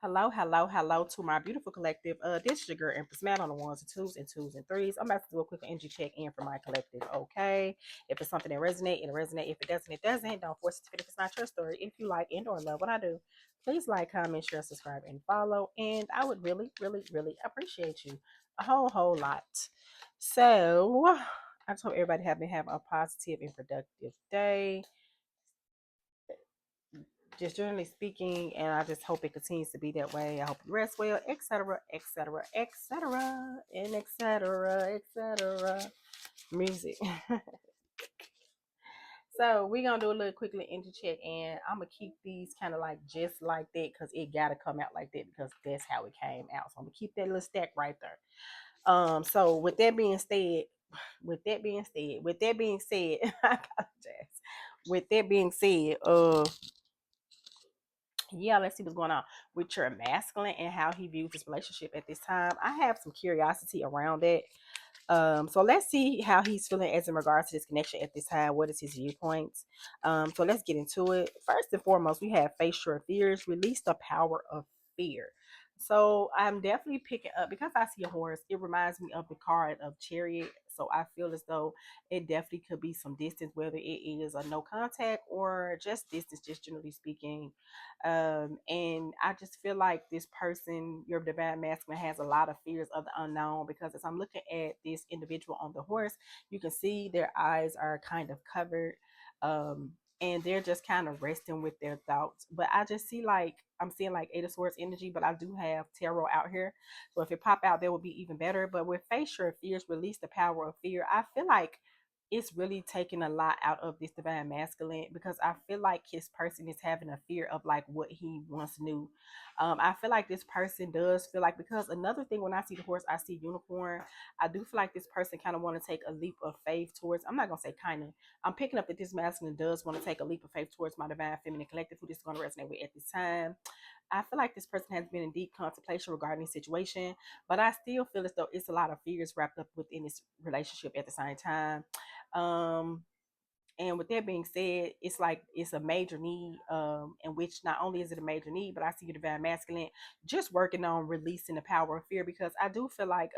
Hello, hello, hello to my beautiful collective. This is your girl Empress Matt on the ones and twos and twos and threes. I'm about to do a quick energy check in for my collective. Okay, if it's something that resonates, it'll resonate. If it doesn't, it doesn't. Don't force it to fit if it's not your story. If you like and or love what I do, please like, comment, share, subscribe, and follow. And I would really, really, really appreciate you a whole lot. So I just hope everybody have a positive and productive day, just generally speaking, and I just hope it continues to be that way. I hope you rest well, etc., etc., etc., and etc., etc. Music. So we're gonna do a little quickly energy check, and I'm gonna keep these kind of like just like that because it gotta come out like that because that's how it came out. So I'm gonna keep that little stack right there. So with that being said, I apologize. With that being said, yeah, let's see what's going on with your masculine and how he views this relationship at this time. I have some curiosity around that. So let's see how he's feeling as in regards to this connection at this time. What is his viewpoints? So let's get into it. First and foremost, we have face your fears, release the power of fear. So I'm definitely picking up because I see a horse. It reminds me of the card of Chariot. So I feel as though it definitely could be some distance, whether it is a no contact or just distance, just generally speaking. And I just feel like this person, your divine masculine, has a lot of fears of the unknown because as I'm looking at this individual on the horse, you can see their eyes are kind of covered. And they're just kind of resting with their thoughts. But I just see like I'm seeing like Eight of Swords energy, but I do have tarot out here. So if it pop out, that would be even better. But with face your fears, release the power of fear. I feel like it's really taking a lot out of this divine masculine because I feel like his person is having a fear of like what he once knew. I feel like this person does feel like because another thing when I see the horse, I see unicorn. I do feel like this person kind of want to take a leap of faith towards. I'm not gonna say kind of. I'm picking up that this masculine does want to take a leap of faith towards my divine feminine collective, who this is going to resonate with at this time. I feel like this person has been in deep contemplation regarding the situation, but I still feel as though it's a lot of fears wrapped up within this relationship at the same time. Um, and with that being said, it's like it's a major need, in which not only is it a major need, but I see the divine masculine just working on releasing the power of fear because I do feel like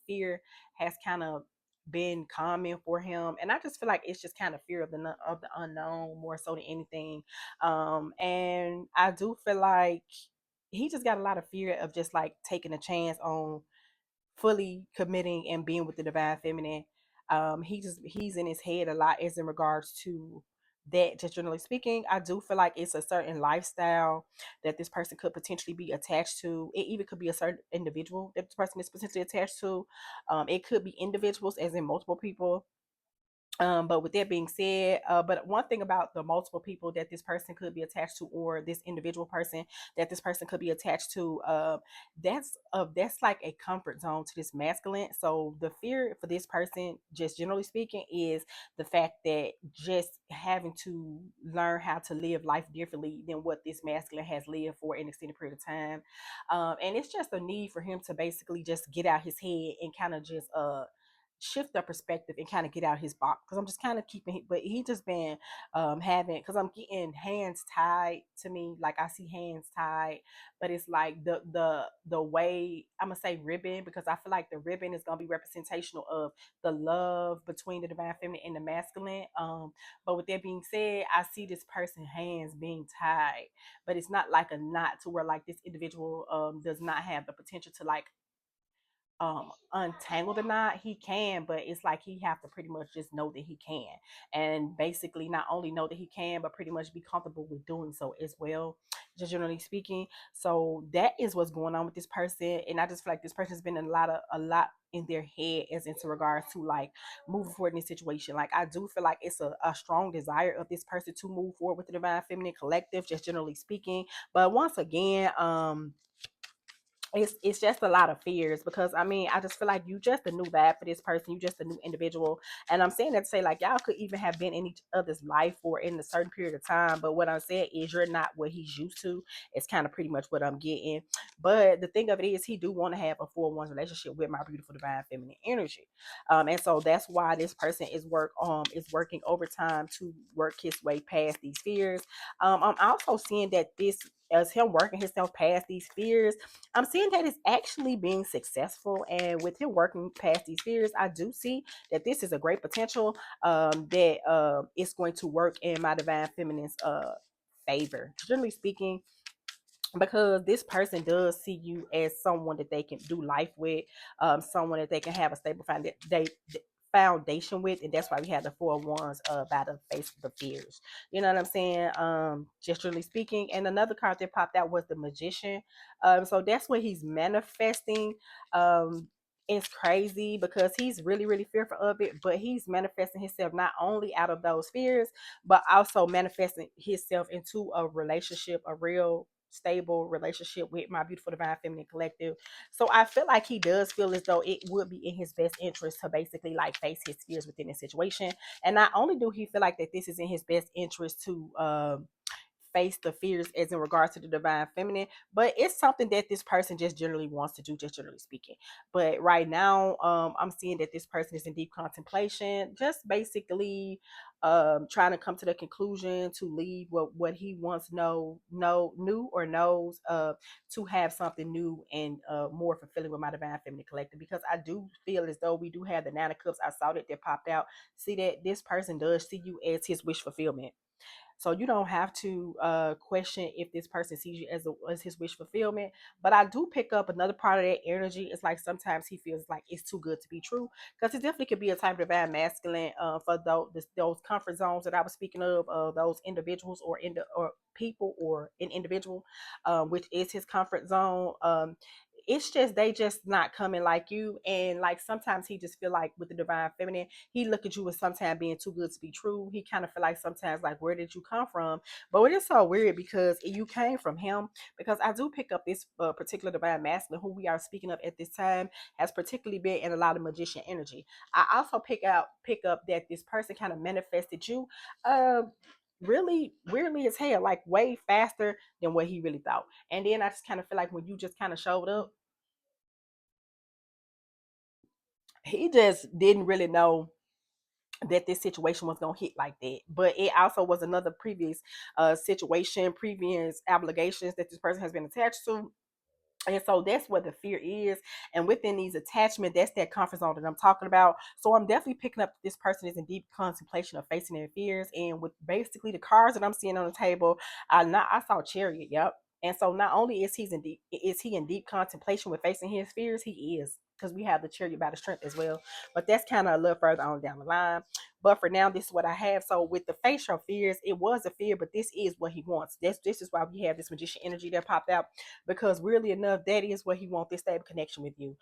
fear has kind of been common for him, and I just feel like it's just kind of fear of the unknown more so than anything. And I do feel like he just got a lot of fear of just like taking a chance on fully committing and being with the divine feminine. He's in his head a lot as in regards to that. Just generally speaking, I do feel like it's a certain lifestyle that this person could potentially be attached to. It even could be a certain individual that this person is potentially attached to. It could be individuals as in multiple people. But with that being said, but one thing about the multiple people that this person could be attached to, or this individual person that this person could be attached to, that's like a comfort zone to this masculine. So the fear for this person, just generally speaking, is the fact that just having to learn how to live life differently than what this masculine has lived for an extended period of time, and it's just a need for him to basically just get out his head and kind of just shift the perspective and kind of get out his box because I'm just kind of keeping but he just been having because I'm getting hands tied to me, like I see hands tied, but it's like the way I'm gonna say ribbon because I feel like the ribbon is gonna be representational of the love between the divine feminine and the masculine. But with that being said, I see this person hands being tied, but it's not like a knot to where like this individual does not have the potential to like untangle the knot. He can, but it's like he have to pretty much just know that he can, and basically not only know that he can but pretty much be comfortable with doing so as well, just generally speaking. So that is what's going on with this person, and I just feel like this person's been in a lot in their head as into regards to like moving forward in this situation. Like I do feel like it's a strong desire of this person to move forward with the divine feminine collective, just generally speaking. But once again, it's just a lot of fears because I mean I just feel like you just a new vibe for this person, you just a new individual, and I'm saying that to say like y'all could even have been in each other's life for in a certain period of time, but what I'm saying is you're not what he's used to. It's kind of pretty much what I'm getting, but the thing of it is he do want to have a 4-1 relationship with my beautiful divine feminine energy, and so that's why this person is working overtime to work his way past these fears. I'm also seeing that this as him working himself past these fears, I'm seeing that it's actually being successful. And with him working past these fears, I do see that this is a great potential, that it's going to work in my divine feminine's favor. Generally speaking, because this person does see you as someone that they can do life with, someone that they can have a stable foundation with, and that's why we have the four of wands by the face of the fears. You know what I'm saying? Just really speaking. And another card that popped out was the magician. So that's what he's manifesting. It's crazy because he's really, really fearful of it, but he's manifesting himself not only out of those fears, but also manifesting himself into a relationship, a real stable relationship with my beautiful divine feminine collective. So I feel like he does feel as though it would be in his best interest to basically like face his fears within the situation. And not only do he feel like that this is in his best interest to face the fears as in regards to the divine feminine, but it's something that this person just generally wants to do, just generally speaking. But right now, I'm seeing that this person is in deep contemplation, just basically trying to come to the conclusion to leave what he once knew or knows, to have something new and more fulfilling with my divine feminine collective. Because I do feel as though we do have the nine of cups. I saw that popped out. See that this person does see you as his wish fulfillment. So you don't have to question if this person sees you as his wish fulfillment. But I do pick up another part of that energy. It's like sometimes he feels like it's too good to be true, because it definitely could be a type of divine masculine, for those comfort zones that I was speaking of, those individuals or people or an individual, which is his comfort zone. It's just they just not coming like you, and like sometimes he just feel like with the divine feminine, he look at you as sometimes being too good to be true. He kind of feel like sometimes like, where did you come from? But it is so weird because you came from him. Because I do pick up this particular divine masculine who we are speaking of at this time has particularly been in a lot of magician energy. I also pick up that this person kind of manifested you uh really weirdly as hell, like way faster than what he really thought. And then I just kind of feel like when you just kind of showed up, he just didn't really know that this situation was gonna hit like that. But it also was another previous situation, previous obligations that this person has been attached to. And so that's what the fear is. And within these attachment, that's that comfort zone that I'm talking about. So I'm definitely picking up that this person is in deep contemplation of facing their fears. And with basically the cards that I'm seeing on the table, I saw Chariot, yep. And so not only is he in deep contemplation with facing his fears, he is. Because we have the Chariot by the strength as well. But that's kind of a little further on down the line. But for now, this is what I have. So with the facial fears, it was a fear, but this is what he wants. This is why we have this magician energy that popped out, because weirdly enough, that is what he wants, this stable connection with you.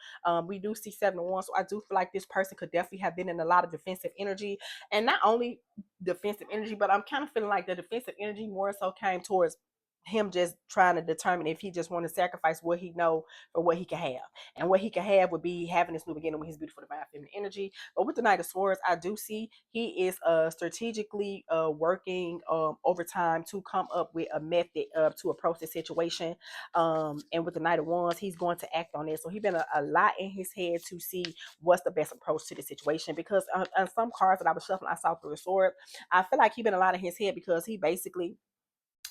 We do see 7 of 1, so I do feel like this person could definitely have been in a lot of defensive energy, and not only defensive energy, but I'm kind of feeling like the defensive energy more so came towards him just trying to determine if he just want to sacrifice what he know for what he can have, and what he can have would be having this new beginning with his beautiful divine feminine energy. But with the Knight of Swords, I do see he is strategically working overtime to come up with a method to approach the situation. And with the Knight of Wands, he's going to act on it. So he's been a lot in his head to see what's the best approach to the situation. Because on some cards that I was shuffling, I saw through the sword. I feel like he's been a lot in his head because he basically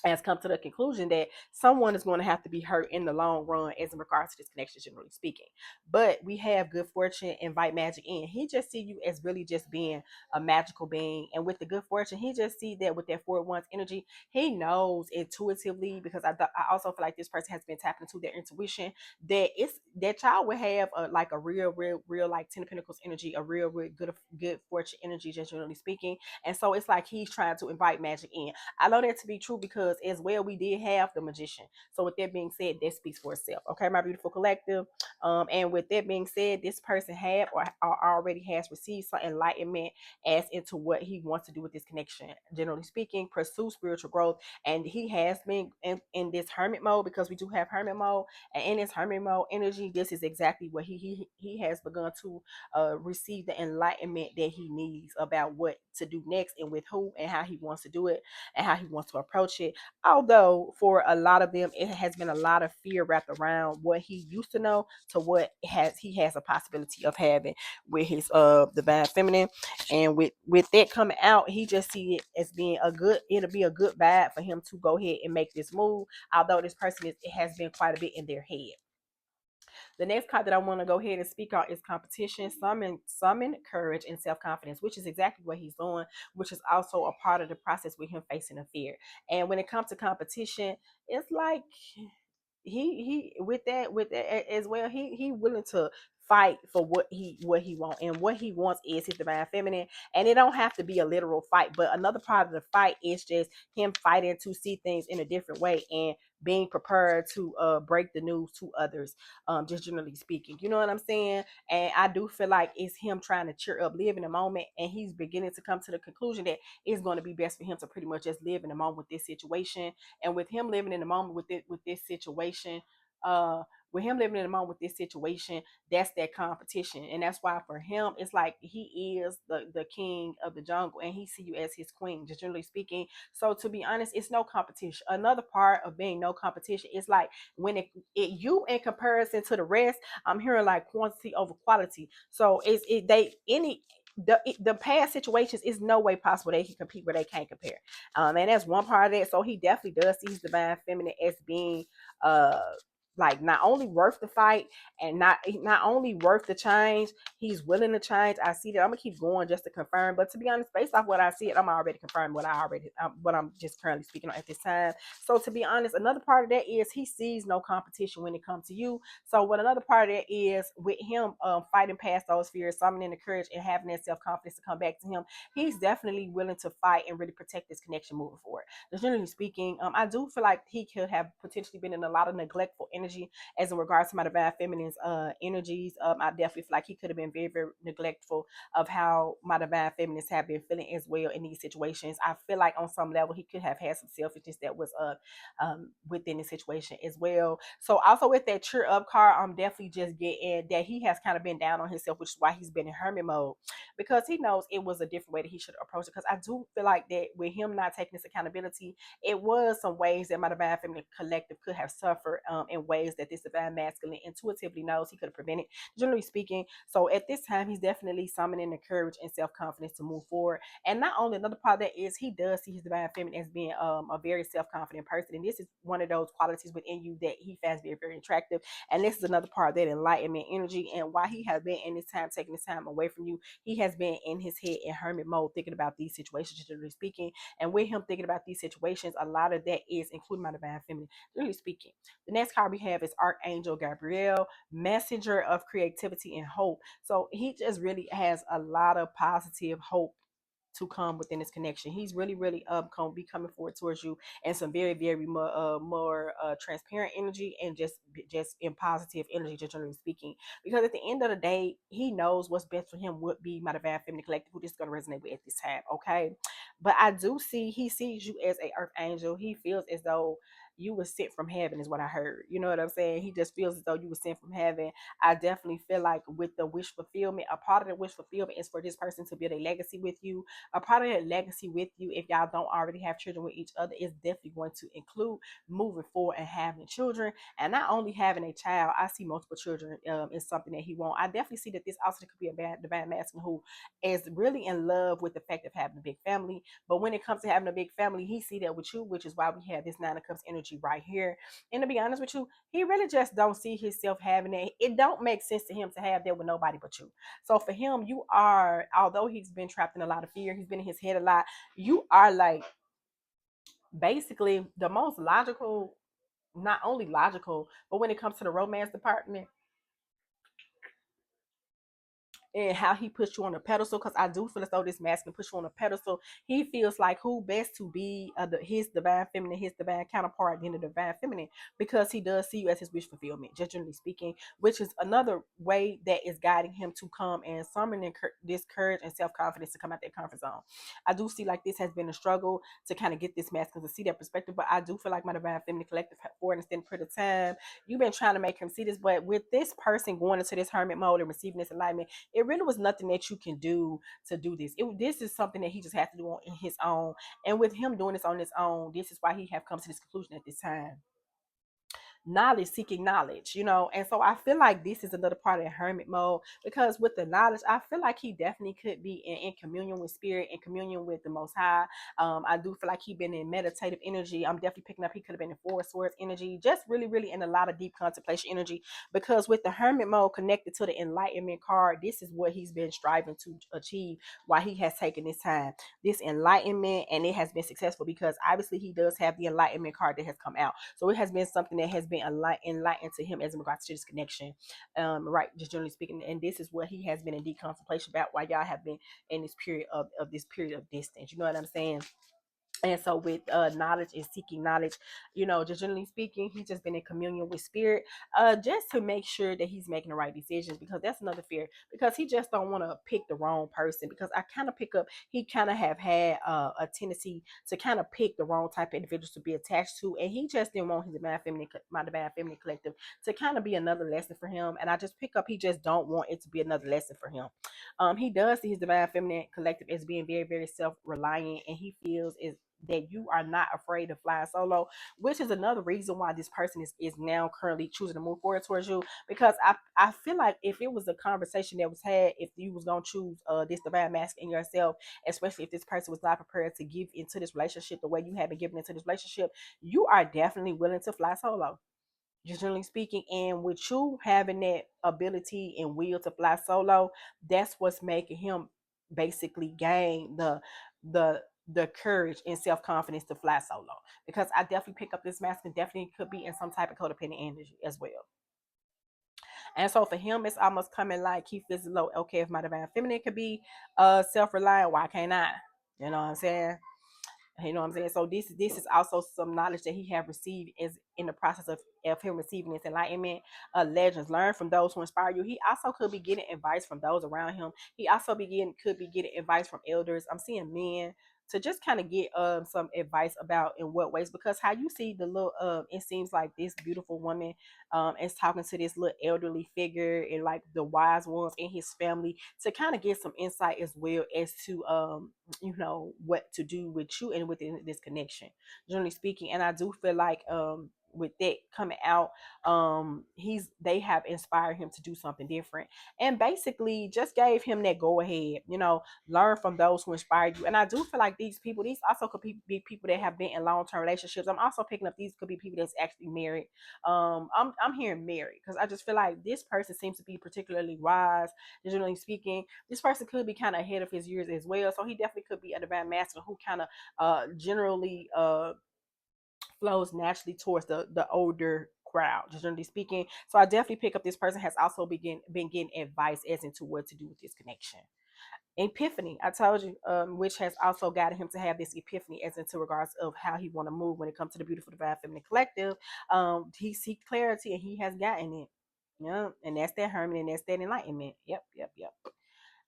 has come to the conclusion that someone is going to have to be hurt in the long run as in regards to this connection, generally speaking. But we have good fortune, invite magic in. He just see you as really just being a magical being. And with the good fortune, he just see that with that 4-1 energy, he knows intuitively, because I also feel like this person has been tapping into their intuition, that it's that child will have like a real like 10 of Pentacles energy, a real good fortune energy, just generally speaking. And so it's like he's trying to invite magic in. I know that to be true because as well we did have the magician. So with that being said, that speaks for itself. Okay, my beautiful collective. And with that being said, this person have or already has received some enlightenment as into what he wants to do with this connection. Generally speaking, pursue spiritual growth. And he has been in this hermit mode, because we do have hermit mode. And in this hermit mode energy, this is exactly what he has begun to receive the enlightenment that he needs about what to do next and with who and how he wants to do it and how he wants to approach it. Although for a lot of them, it has been a lot of fear wrapped around what he used to know to what he has a possibility of having with his divine feminine. And with that coming out, he just see it as being a good, it'll be a good vibe for him to go ahead and make this move. Although this person it has been quite a bit in their head. The next card that I want to go ahead and speak on is competition, summon courage and self-confidence, which is exactly what he's doing, which is also a part of the process with him facing a fear. And when it comes to competition, it's like he with that as well, he willing to fight for what he wants, and what he wants is his divine feminine. And it don't have to be a literal fight, but another part of the fight is just him fighting to see things in a different way and being prepared to break the news to others, just generally speaking, you know what I'm saying. And I do feel like it's him trying to cheer up, live in the moment, and he's beginning to come to the conclusion that it's going to be best for him to pretty much just live in the moment with this situation. And with him living in the moment with this situation, uh with him living in the moment with this situation, that's that competition. And that's why for him it's like he is the king of the jungle and he see you as his queen, just generally speaking. So to be honest, it's no competition. Another part of being no competition is like when it you in comparison to the rest, I'm hearing like quantity over quality. So it's it they any the past situations is no way possible they can compete where they can't compare. And that's one part of it. So he definitely does see his divine feminine as being uh like not only worth the fight and not only worth the change, he's willing to change. I see that. I'm gonna keep going just to confirm, but to be honest, based off what I see, I'm already confirmed what I'm just currently speaking on at this time. So to be honest, another part of that is he sees no competition when it comes to you. So what another part of that is with him fighting past those fears, summoning the courage and having that self-confidence to come back to him, he's definitely willing to fight and really protect this connection moving forward. Generally speaking, I do feel like he could have potentially been in a lot of neglectful energy as in regards to my divine feminine's energies. I definitely feel like he could have been very, very neglectful of how my divine feminines have been feeling as well in these situations. I feel like on some level he could have had some selfishness that was within the situation as well. So also with that cheer up card, I'm definitely just getting that he has kind of been down on himself, which is why he's been in hermit mode, because he knows it was a different way that he should approach it. Because I do feel like that with him not taking this accountability, it was some ways that my divine feminine collective could have suffered in ways that this divine masculine intuitively knows he could have prevented, generally speaking. So at this time, he's definitely summoning the courage and self confidence to move forward. And not only another part of that is he does see his divine feminine as being a very self confident person, and this is one of those qualities within you that he finds very, very attractive. And this is another part of that enlightenment energy. And why he has been in this time taking this time away from you, he has been in his head in hermit mode thinking about these situations, generally speaking. And with him thinking about these situations, a lot of that is including my divine feminine, generally speaking. The next card we have is Archangel Gabriel, messenger of creativity and hope. So he just really has a lot of positive hope to come within this connection. He's really, really gonna be coming forward towards you and some very, very more transparent energy and just in positive energy, just generally speaking. Because at the end of the day, he knows what's best for him would be my divine feminine collective, who this is gonna resonate with at this time. Okay, but I do see he sees you as a earth angel. He feels as though you were sent from heaven, is what I heard. You know what I'm saying? He just feels as though you were sent from heaven. I definitely feel like with the wish fulfillment, a part of the wish fulfillment is for this person to build a legacy with you. A part of that legacy with you, if y'all don't already have children with each other, is definitely going to include moving forward and having children. And not only having a child, I see multiple children is something that he wants. I definitely see that this also could be a bad divine masculine who is really in love with the fact of having a big family. But when it comes to having a big family, he see that with you, which is why we have this Nine of Cups energy right here. And to be honest with you, he really just don't see himself having it. It don't make sense to him to have that with nobody but you. So for him, you are, although he's been trapped in a lot of fear, he's been in his head a lot, you are like basically the most logical, not only logical, but when it comes to the romance department, and how he puts you on a pedestal, because I do feel as though this masculine puts you on a pedestal. He feels like who best to be his divine feminine, his divine counterpart than the divine feminine, because he does see you as his wish fulfillment, just generally speaking, which is another way that is guiding him to come and summon this courage and self-confidence to come out that comfort zone. I do see like this has been a struggle to kind of get this masculine to see that perspective, but I do feel like my divine feminine collective for an extended period of time, you've been trying to make him see this, but with this person going into this hermit mode and receiving this enlightenment, it it really was nothing that you can do to do this. This is something that he just had to do on in his own. And with him doing this on his own, this is why he have come to this conclusion at this time. Knowledge, seeking knowledge, and so I feel like this is another part of hermit mode, because with the knowledge, I feel like he definitely could be in communion with spirit, in communion with the most high. I do feel like he been in meditative energy. I'm definitely picking up he could have been in four swords energy, just really really in a lot of deep contemplation energy, because with the hermit mode connected to the enlightenment card, this is what he's been striving to achieve, why he has taken this time, this enlightenment, and it has been successful, because obviously he does have the enlightenment card that has come out. So it has been something that has been enlightened to him as in regards to this connection, right? Just generally speaking, and this is what he has been in deep contemplation about, why y'all have been in this period of this period of distance. You know what I'm saying? And so with knowledge and seeking knowledge, just generally speaking, he's just been in communion with spirit, just to make sure that he's making the right decisions, because that's another fear, because he just don't want to pick the wrong person, because I kind of pick up he kind of have had a tendency to kind of pick the wrong type of individuals to be attached to, and he just didn't want his my divine feminine collective to kind of be another lesson for him. And I just pick up he just don't want it to be another lesson for him. He does see his divine feminine collective as being very very self-reliant, and he feels is that you are not afraid of flying solo, which is another reason why this person is now currently choosing to move forward towards you. Because I feel like if it was a conversation that was had, if you was gonna choose this divine mask in yourself, especially if this person was not prepared to give into this relationship the way you have been given into this relationship, you are definitely willing to fly solo, just generally speaking. And with you having that ability and will to fly solo, that's what's making him basically gain the the courage and self-confidence to fly solo, because I definitely pick up this mask and definitely could be in some type of codependent energy as well. And so for him, it's almost coming like he feels low. Okay, if my divine feminine could be self-reliant, why can't I? You know what I'm saying? You know what I'm saying? So this is also some knowledge that he have received is in the process of him receiving this enlightenment. Legends learn from those who inspire you. He also could be getting advice from those around him. He also could be getting advice from elders. I'm seeing men to just kind of get some advice about in what ways, because how you see the little it seems like this beautiful woman is talking to this little elderly figure and like the wise ones in his family to kind of get some insight as well as to what to do with you and within this connection, generally speaking. And I do feel like with that coming out, they have inspired him to do something different, and basically just gave him that go ahead, learn from those who inspired you. And I do feel like these also could be people that have been in long-term relationships. I'm also picking up these could be people that's actually married. I'm hearing married, because I just feel like this person seems to be particularly wise, generally speaking. This person could be kind of ahead of his years as well, so he definitely could be a divine masculine who kind of generally flows naturally towards the older crowd, generally speaking. So I definitely pick up this person has also been getting advice as into what to do with this connection. Epiphany, I told you, which has also guided him to have this epiphany as into regards of how he want to move when it comes to the beautiful divine feminine collective. He seeks clarity and he has gotten it. Yeah, and that's that hermit and that's that enlightenment. Yep, yep, yep.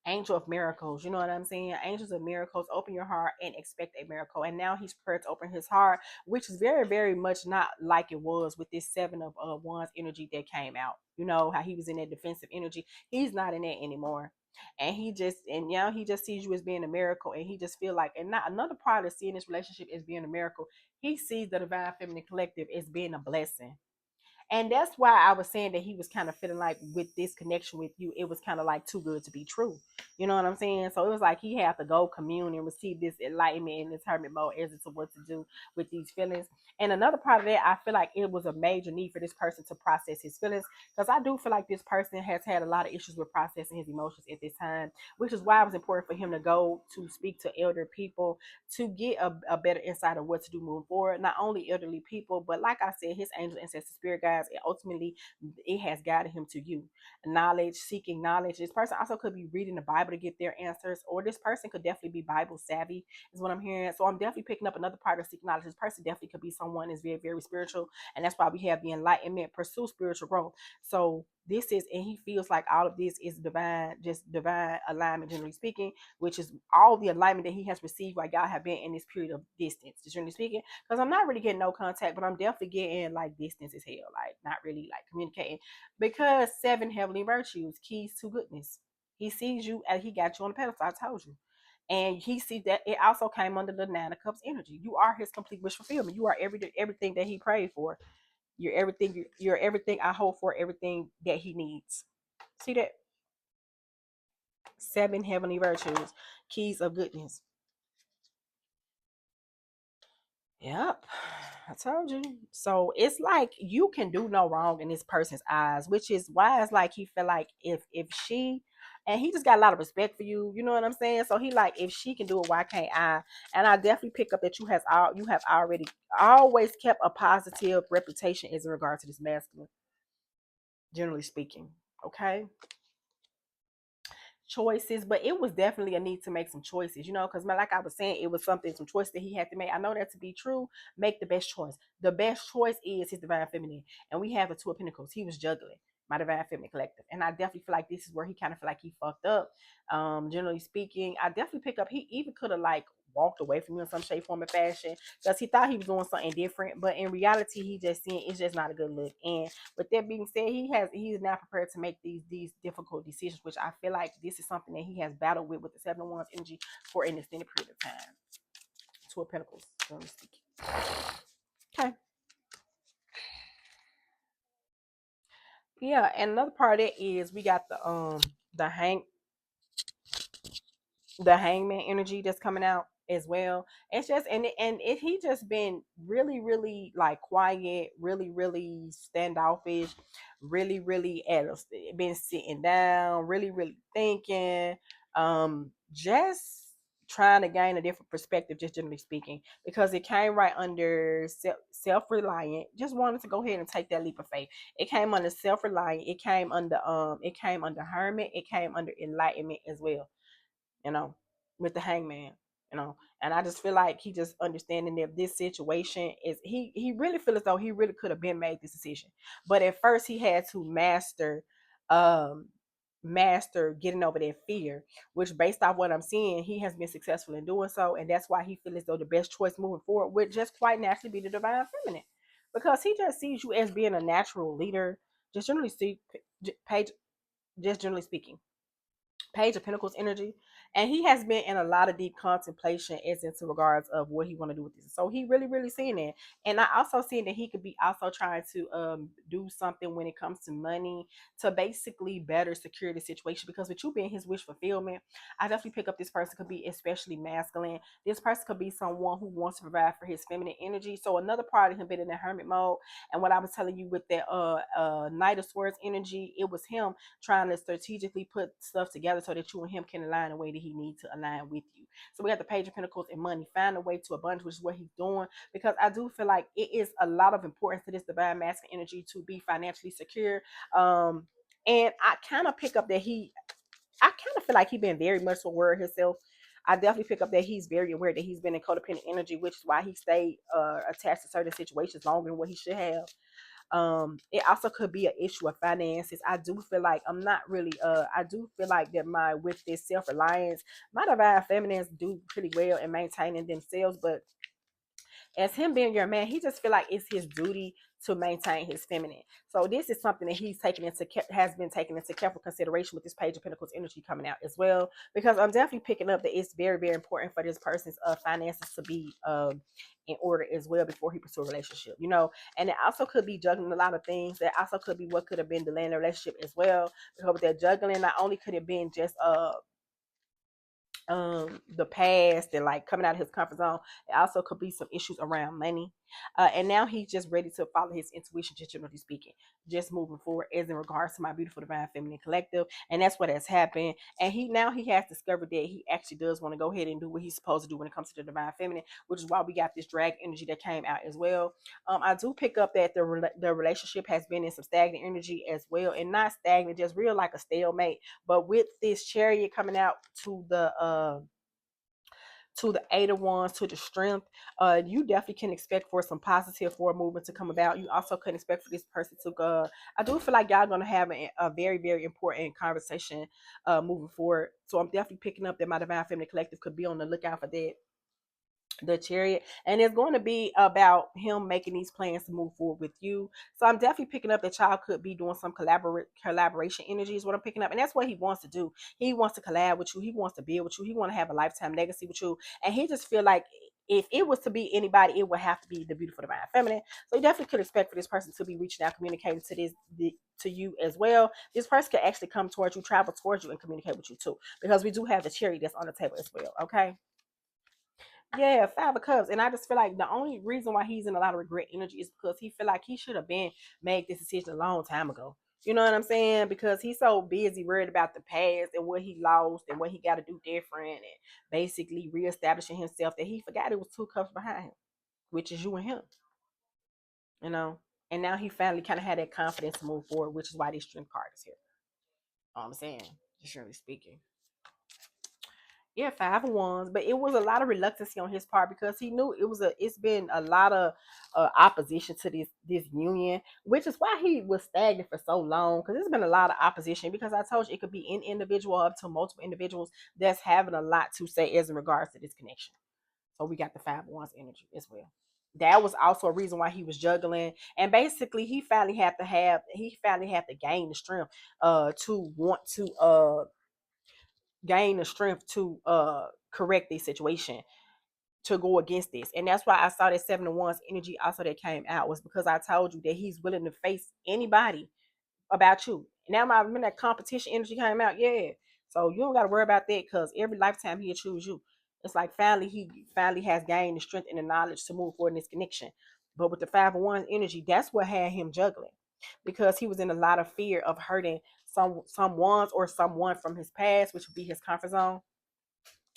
Angel of miracles, you know what I'm saying? Angels of miracles, open your heart and expect a miracle. And now he's prepared to open his heart, which is very, very much not like it was with this seven of wands energy that came out. You know how he was in that defensive energy. He's not in that anymore. And now he just sees you as being a miracle, and he just feel like, and not another part of seeing this relationship as being a miracle, he sees the divine feminine collective as being a blessing. And that's why I was saying that he was kind of feeling like with this connection with you, it was kind of like too good to be true. You know what I'm saying? So it was like he had to go commune and receive this enlightenment in this hermit mode as to what to do with these feelings. And another part of that, I feel like it was a major need for this person to process his feelings, because I do feel like this person has had a lot of issues with processing his emotions at this time, which is why it was important for him to go to speak to elder people to get a better insight of what to do moving forward. Not only elderly people, but like I said, his angels, ancestors, spirit guides, and ultimately it has guided him to you. Knowledge, seeking knowledge. This person also could be reading the Bible to get their answers, or this person could definitely be Bible savvy, is what I'm hearing. So I'm definitely picking up another part of seeking knowledge. This person definitely could be someone that's very, very spiritual, and that's why we have the enlightenment, pursue spiritual growth. So this is, and he feels like all of this is divine, just divine alignment, generally speaking, which is all the alignment that he has received while y'all have been in this period of distance, generally speaking. Because I'm not really getting no contact, but I'm definitely getting like distance as hell, like not really like communicating. Because seven heavenly virtues, keys to goodness. He sees you and he got you on the pedestal. I told you. And he sees that it also came under the Nine of Cups energy. You are his complete wish fulfillment. You are everything that he prayed for. You're everything. You're everything I hope for. Everything that he needs. See that? Seven heavenly virtues, keys of goodness. Yep. I told you. So it's like you can do no wrong in this person's eyes, which is why it's like he feel like if she and he just got a lot of respect for you, you know what I'm saying? So he like if she can do it, why can't I? And I definitely pick up that you have already always kept a positive reputation as in regard to this masculine, generally speaking. Okay. Choices, but it was definitely a need to make some choices, you know, because like I was saying, it was some choice that he had to make. I know that to be true. Make the best choice. The best choice is his divine feminine, and we have the Two of Pentacles. He was juggling my divine feminine collective, and I definitely feel like this is where he kind of feel like he fucked up. Generally speaking, I definitely pick up. He even could have like walked away from you in some shape, form, or fashion because he thought he was doing something different, but in reality, he just seeing it's just not a good look. And with that being said, he's now prepared to make these difficult decisions, which I feel like this is something that he has battled with the Seven of Wands energy for an extended period of time. Two of Pentacles, generally speaking. Okay. Yeah, and another part of it is we got the hang the hangman energy that's coming out as well. It's just he just been really like quiet, really standoffish, really been sitting down, really thinking, just trying to gain a different perspective, just generally speaking, because it came right under self-reliant. Just wanted to go ahead and take that leap of faith. It came under self-reliant. It came under hermit. It came under enlightenment as well, you know, with the hangman, you know. And I just feel like he just understanding that this situation is he really feel as though he really could have been made this decision. But at first he had to um master getting over that fear, which based off what I'm seeing, he has been successful in doing so. And that's why he feels as though the best choice moving forward would just quite naturally be the divine feminine. Because he just sees you as being a natural leader, just generally see page just generally speaking. Page of Pentacles energy, and he has been in a lot of deep contemplation as into regards of what he want to do with this. So he really seeing that, and I also seen that he could be also trying to do something when it comes to money to basically better secure the situation. Because with you being his wish fulfillment, I definitely pick up this person could be especially masculine. This person could be someone who wants to provide for his feminine energy. So another part of him being in the hermit mode, and what I was telling you with that Knight of Swords energy, it was him trying to strategically put stuff together so that you and him can align the way that he needs to align with you. So we got the Page of Pentacles and money. Find a way to abundance, which is what he's doing. Because I do feel like it is a lot of importance to this divine masculine energy to be financially secure. And I kind of pick up that I kind of feel like he's been very much aware of himself. I definitely pick up that he's very aware that he's been in codependent energy, which is why he stayed attached to certain situations longer than what he should have. It also could be an issue of finances. I do feel like I'm not really I do feel like that my with this self-reliance, my divine feminines do pretty well in maintaining themselves, but as him being your man, he just feel like it's his duty to maintain his feminine. So this is something that has been taken into careful consideration with this Page of Pentacles energy coming out as well. Because I'm definitely picking up that it's very important for this person's finances to be in order as well before he pursue a relationship. You know, and it also could be juggling a lot of things. That also could be what could have been delaying the relationship as well. Because with that juggling, not only could it have been just the past and like coming out of his comfort zone. It also could be some issues around money, and now he's just ready to follow his intuition, just generally speaking, just moving forward as in regards to my beautiful divine feminine collective. And that's what has happened. And he has discovered that he actually does want to go ahead and do what he's supposed to do when it comes to the divine feminine, which is why we got this drag energy that came out as well. I do pick up that the relationship has been in some stagnant energy as well, and not stagnant, just real like a stalemate. But with this Chariot coming out to the Eight of Wands, to the Strength, you definitely can expect for some positive forward movement to come about. You also can expect for this person to I do feel like y'all gonna have a very important conversation moving forward. So I'm definitely picking up that my divine feminine collective could be on the lookout for that. the Chariot, and it's going to be about him making these plans to move forward with you. So I'm definitely picking up that y'all could be doing some collaboration energy is what I'm picking up, and that's what he wants to do. He wants to collab with you. He wants to build with you. He want to have a lifetime legacy with you, and he just feel like if it was to be anybody, it would have to be the beautiful divine feminine. So you definitely could expect for this person to be reaching out, communicating to to you as well. This person could actually come towards you, travel towards you, and communicate with you too, because we do have the Chariot that's on the table as well. Okay. Yeah, 5 of Cups, and I just feel like the only reason why he's in a lot of regret energy is because he feel like he should have been made this decision a long time ago. You know what I'm saying? Because he's so busy worried about the past and what he lost and what he got to do different and basically reestablishing himself that he forgot it was 2 cups behind him, which is you and him. You know, and now he finally kind of had that confidence to move forward, which is why this strength card is here. All I'm saying, just really speaking. Yeah, 5 of Wands, but it was a lot of reluctancy on his part because he knew it's been a lot of opposition to this union, which is why he was stagnant for so long because there's been a lot of opposition because I told you it could be an individual up to multiple individuals that's having a lot to say as in regards to this connection. So we got the 5 of Wands energy as well. That was also a reason why he was juggling, and basically he finally had to gain the strength to want to gain the strength to correct this situation, to go against this. And that's why I saw that 7 of Wands energy also that came out, was because I told you that he's willing to face anybody about you. Now my when that competition energy came out, yeah. So you don't gotta worry about that because every lifetime he'll choose you. It's like he finally has gained the strength and the knowledge to move forward in this connection. But with the 5 of Wands energy, that's what had him juggling. Because he was in a lot of fear of hurting someone's or someone from his past, which would be his comfort zone,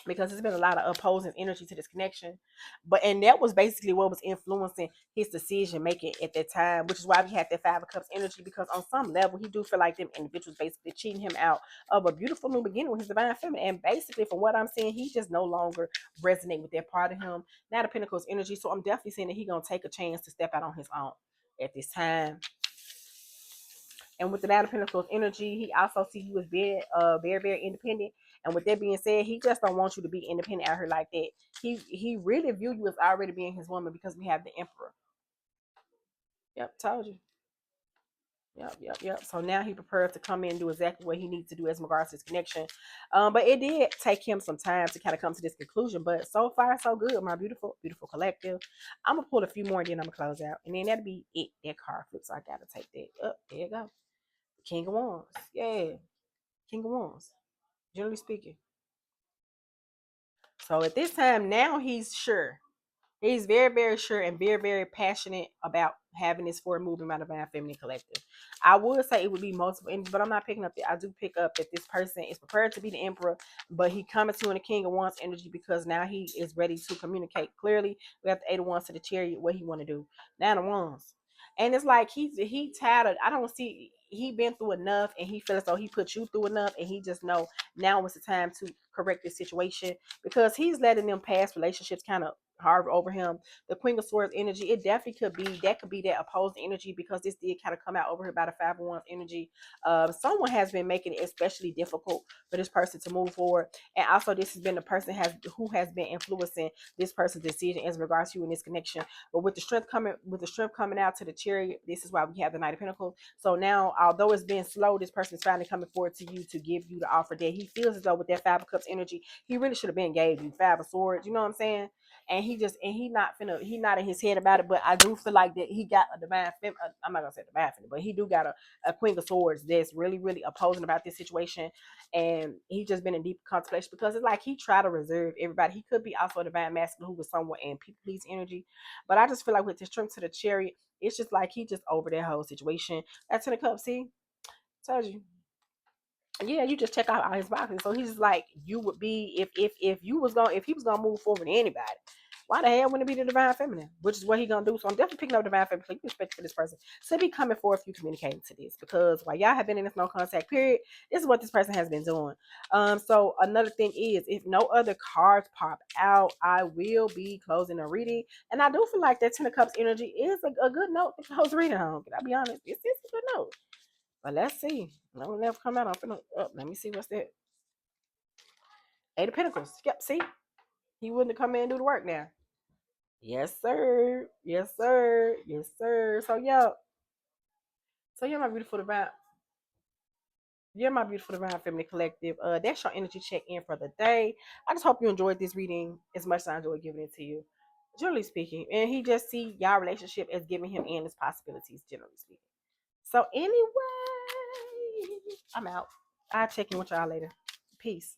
because there's been a lot of opposing energy to this connection. But and that was basically what was influencing his decision making at that time, which is why we had that 5 of Cups energy, because on some level he do feel like them individuals basically cheating him out of a beautiful new beginning with his divine feminine. And basically from what I'm seeing, he just no longer resonate with that part of him. Now the Pentacles energy. So I'm definitely saying that he gonna take a chance to step out on his own at this time. And with the Knight of Pentacles energy, he also see you as being very, very independent. And with that being said, he just don't want you to be independent out here like that. He really view you as already being his woman because we have the Emperor. Yep, told you. Yep. So now he prepares to come in and do exactly what he needs to do as regards to his connection. But it did take him some time to kind of come to this conclusion. But so far, so good, my beautiful, beautiful collective. I'm gonna pull a few more and then I'm gonna close out. And then that'll be it. That card flips. So I gotta take that up. There you go. King of Wands. Yeah. King of Wands, generally speaking. So at this time, now he's sure. He's very, very sure and very, very passionate about having this forward movement by the Divine Feminine Collective. I would say it would be multiple, but I'm not picking up that. I do pick up that this person is prepared to be the Emperor, but he coming to in the King of Wands energy because now he is ready to communicate clearly. We have the 8 of Wands to the Chariot, what he want to do. 9 of Wands. And it's like he tired. I don't see he been through enough, and he feels as though he put you through enough, and he just know now is the time to correct this situation because he's letting them past relationships kind of hard over him. The Queen of Swords energy, it definitely could be that opposed energy because this did kind of come out over here by the 5 of Wands energy. Someone has been making it especially difficult for this person to move forward, and also this has been the person who has been influencing this person's decision as regards to you in this connection. But with the strength coming out to the Chariot, this is why we have the Knight of Pentacles. So now, although it's been slow, this person is finally coming forward to you to give you the offer that he feels as though with that 5 of Cups energy, he really should have been gave you 5 of Swords. You know what I'm saying? And he not in his head about it. But I do feel like that he got a divine I'm not gonna say divine feminine, but he do got a Queen of Swords that's really, really opposing about this situation. And he just been in deep contemplation because it's like he tried to reserve everybody. He could be also a divine masculine who was somewhat in people please energy. But I just feel like with the strength to the Chariot, it's just like he just over that whole situation. That's in the cup, see? Told you. Yeah, you just check out all his boxes. So he's just like you would be if you was going if he was gonna move forward with anybody. Why the hell wouldn't it be the divine feminine? Which is what he gonna do. So I'm definitely picking up divine feminine. So you can expect for this person to be coming forth you communicating to this. Because while y'all have been in this no contact period, this is what this person has been doing. So another thing is if no other cards pop out, I will be closing a reading. And I do feel like that 10 of Cups energy is a good note to close reading on. Can I be honest? It's a good note. But let's see. No one else come out. I'm finna let me see what's that. 8 of Pentacles. Yep, see? He wouldn't have come in and do the work now. Yes, sir. Yes, sir. Yes, sir. So yeah, my beautiful divine. Yeah, my beautiful divine feminine collective. That's your energy check in for the day. I just hope you enjoyed this reading as much as I enjoyed giving it to you. Generally speaking, and he just see y'all relationship as giving him endless possibilities. Generally speaking. So anyway, I'm out. I'll check in with y'all later. Peace.